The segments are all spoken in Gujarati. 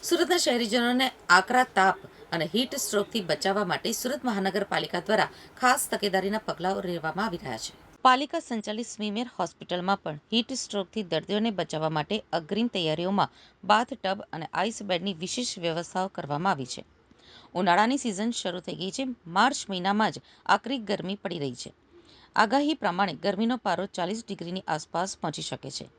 સુરતના શહેરીજનોને આકરા તાપ અને હીટ સ્ટ્રોકથી બચાવવા માટે સુરત મહાનગરપાલિકા દ્વારા ખાસ તકેદારીના પગલાઓ લેવામાં આવી રહ્યા છે. પાલિકા સંચાલિત સ્મીમેર હોસ્પિટલમાં પણ હીટ સ્ટ્રોકથી દર્દીઓને બચાવવા માટે અગ્રિમ તૈયારીઓમાં બાથ ટબ અને આઈસ બેડની વિશેષ વ્યવસ્થાઓ કરવામાં આવી છે. ઉનાળાની સિઝન શરૂ થઈ ગઈ છે. માર્ચ મહિનામાં જ આકરી ગરમી પડી રહી છે. આગાહી પ્રમાણે ગરમીનો પારો 40 ડિગ્રીની આસપાસ પહોંચી શકે છે.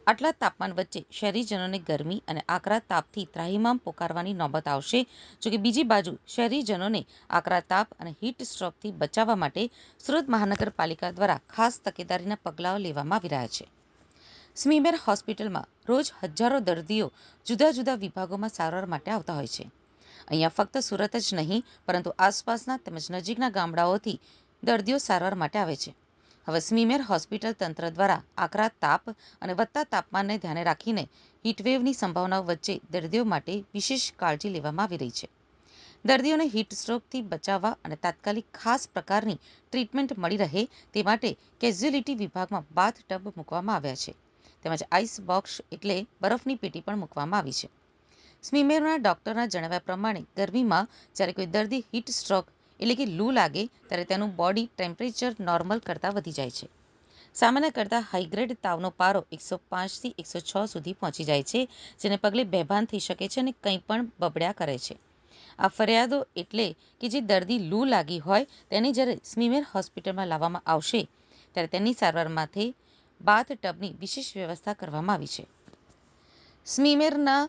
આટલા તાપમાન વચ્ચે શહેરીજનોને ગરમી અને આકરા તાપથી ત્રાહિમામ પોકારવાની નોબત આવશે. જોકે બીજી બાજુ શહેરીજનોને આકરા તાપ અને હીટ સ્ટ્રોકથી બચાવવા માટે સુરત મહાનગરપાલિકા દ્વારા ખાસ તકેદારીના પગલાઓ લેવામાં આવી રહ્યા છે. સ્મીમેર હોસ્પિટલમાં રોજ હજારો દર્દીઓ જુદા જુદા વિભાગોમાં સારવાર માટે આવતા હોય છે. અહીંયા ફક્ત સુરત જ નહીં પરંતુ આસપાસના તેમજ નજીકના ગામડાઓથી દર્દીઓ સારવાર માટે આવે છે. હવે સ્મીમેર હોસ્પિટલ તંત્ર દ્વારા આકરા તાપ અને વધતા તાપમાનને ધ્યાને રાખીને હીટવેવની સંભાવનાઓ વચ્ચે દર્દીઓ માટે વિશેષ કાળજી લેવામાં આવી રહી છે. દર્દીઓને હીટ સ્ટ્રોકથી બચાવવા અને તાત્કાલિક ખાસ પ્રકારની ટ્રીટમેન્ટ મળી રહે તે માટે કેઝ્યુઅલિટી વિભાગમાં બાથ ટબ મૂકવામાં આવ્યા છે. તેમજ આઈસ બોક્સ એટલે બરફની પેટી પણ મૂકવામાં આવી છે. સ્મીમેરના ડોક્ટરના જણાવ્યા પ્રમાણે ગરમીમાં જ્યારે કોઈ દર્દી હીટ સ્ટ્રોક એટલે કે લૂ લાગે ત્યારે તેનું બોડી ટેમ્પરેચર નોર્મલ કરતાં વધી જાય છે. સામાન્ય કરતાં હાઈગ્રેડ તાવનો પારો 105થી 106 સુધી પહોંચી જાય છે, જેને પગલે બેભાન થઈ શકે છે અને કંઈ પણ બબડ્યા કરે છે. આ ફરિયાદો એટલે કે જે દર્દી લૂ લાગી હોય તેને જ્યારે સ્મીમેર હોસ્પિટલમાં લાવવામાં આવશે ત્યારે તેની સારવાર માટે બાથ ટબની વિશેષ વ્યવસ્થા કરવામાં આવી છે. સ્મીમેરના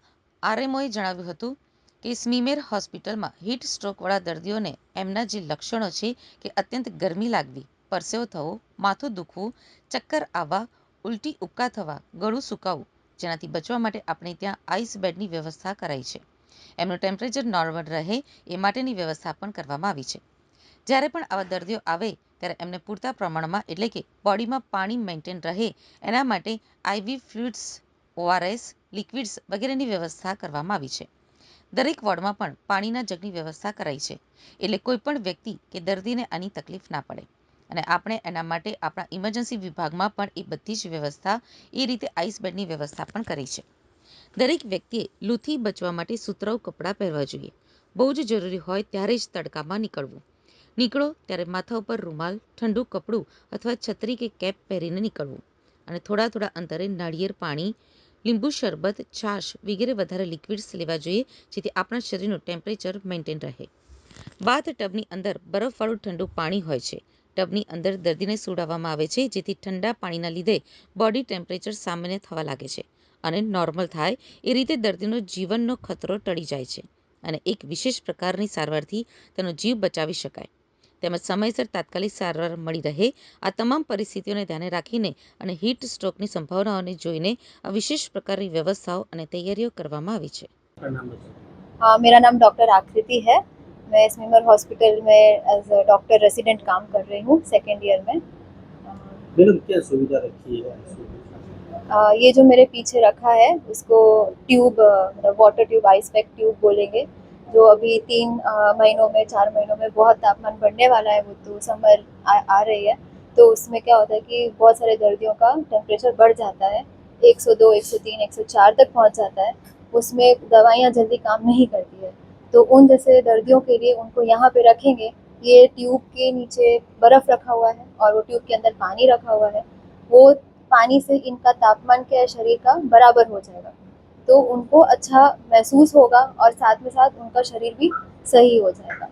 આરએમઓએ જણાવ્યું હતું કે સ્મીમેર હોસ્પિટલમાં હીટ સ્ટ્રોકવાળા દર્દીઓને એમના જે લક્ષણો છે કે અત્યંત ગરમી લાગવી, પરસેવો થવો, માથું દુખવું, ચક્કર આવવા, ઉલટી ઉપકા થવા, ગળું સુકાવું, જેનાથી બચવા માટે આપણે ત્યાં આઈસ બેડની વ્યવસ્થા કરાઈ છે. એમનું ટેમ્પરેચર નોર્મલ રહે એ માટેની વ્યવસ્થા પણ કરવામાં આવી છે. જ્યારે પણ આવા દર્દીઓ આવે ત્યારે એમને પૂરતા પ્રમાણમાં એટલે કે બોડીમાં પાણી મેન્ટેન રહે એના માટે આઈવી ફ્લુઇડ્સ, ઓઆરએસ, લિક્વિડ્સ વગેરેની વ્યવસ્થા કરવામાં આવી છે. દરેક વોર્ડમાં પણ પાણીના જગની વ્યવસ્થા કરાઈ છે એટલે કોઈ પણ વ્યક્તિ કે દર્દીને આની તકલીફ ના પડે અને આપણે એના માટે આપણા ઇમરજન્સી વિભાગમાં પણ એ બધી જ વ્યવસ્થા એ રીતે આઈસ બેડની વ્યવસ્થા પણ કરી છે. દરેક વ્યક્તિએ લૂથી બચવા માટે સુતરાઉ કપડાં પહેરવા જોઈએ. બહુ જ જરૂરી હોય ત્યારે જ તડકામાં નીકળવું. નીકળો ત્યારે માથા ઉપર રૂમાલ, ઠંડુ કપડું અથવા છત્રી કે કેપ પહેરીને નીકળવું અને થોડા થોડા અંતરે નાળિયેર પાણી, લીંબુ શરબત, છાશ વગેરે વધારે લિક્વિડ્સ લેવા જોઈએ જેથી આપણા શરીરનું ટેમ્પરેચર મેન્ટેન રહે. બાથ ટબની અંદર બરફવાળું ઠંડુ પાણી હોય છે. ટબની અંદર દર્દીને સુડાવવામાં આવે છે જેથી ઠંડા પાણીના લીધે બોડી ટેમ્પરેચર સામાન્ય થવા લાગે છે અને નોર્મલ થાય એ રીતે દર્દીનો જીવનનો ખતરો ટળી જાય છે અને એક વિશેષ પ્રકારની સારવારથી તેનો જીવ બચાવી શકાય. તેમજ સમયસર તાત્કાલિક સારવાર મળી રહે આ તમામ પરિસ્થિતિઓને ધ્યાને રાખીને અને હીટ સ્ટ્રોકની સંભાવનાઓને જોઈને આ વિશેષ પ્રકારની વ્યવસ્થાઓ અને તૈયારીઓ કરવામાં આવી છે. मेरा नाम डॉक्टर आकृति है। मैं स्मीमर हॉस्पिटल में एज अ डॉक्टर रेसिडेंट काम कर रही हूँ, सेकेंड ईयर में। मैडम क्या सुविधा रखी है? ये जो मेरे पीछे रखा है उसको ट्यूब, मतलब water tube, ice pack tube बोलेंगे। जो अभी 3 महीनों में 4 महीनों में बहुत तापमान बढ़ने वाला है, वो तो समर आ रही है, तो उसमें क्या होता है कि बहुत सारे दर्दियों का टेम्परेचर बढ़ जाता है, 102, 103, 104 तक पहुंच जाता है। उसमें दवाइयाँ जल्दी काम नहीं करती है, तो उन जैसे दर्दियों के लिए उनको यहाँ पे रखेंगे। ये ट्यूब के नीचे बर्फ़ रखा हुआ है और वो ट्यूब के अंदर पानी रखा हुआ है। वो पानी से इनका तापमान क्या है, शरीर का बराबर हो जाएगा, तो उनको अच्छा महसूस होगा और साथ में साथ उनका शरीर भी सही हो जाएगा।